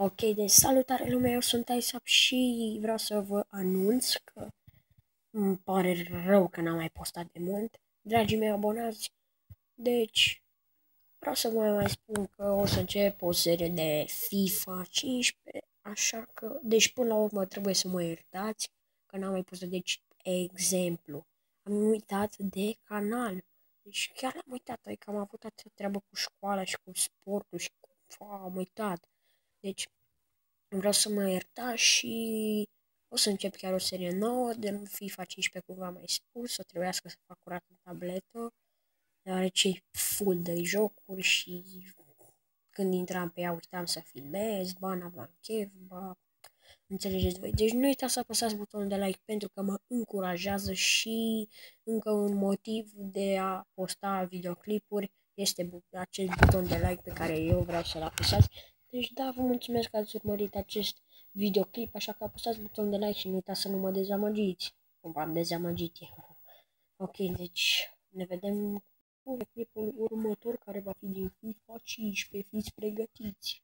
Ok, deci salutare lumea, eu sunt Aisap și vreau să vă anunț că îmi pare rău că n-am mai postat de mult, dragii mei abonați, deci vreau să vă mai spun că o să încep o serie de FIFA 15, așa că, deci până la urmă trebuie să mă iertați că n-am mai postat, deci exemplu, am uitat de canal, deci chiar am uitat, adică am avut atâta treabă cu școala și cu sportul și am uitat, deci vreau să mă iertați și o să încep chiar o serie nouă de FIFA 15, cum v-am mai spus, o trebuiască să fac curat în tabletă, deoarece e full de jocuri și când intram pe ea uitam să filmez, ba n-aveam chef, ba înțelegeți voi. Deci nu uitați să apăsați butonul de like pentru că mă încurajează și încă un motiv de a posta videoclipuri este acest buton de like pe care eu vreau să-l apăsați. Deci da, vă mulțumesc că ați urmărit acest videoclip, așa că apăsați butonul de like și nu uitați să nu mă dezamăgiți. Cum v-am dezamăgit eu. Ok, deci ne vedem cu clipul următor care va fi din FIFA 15. Fiți pregătiți!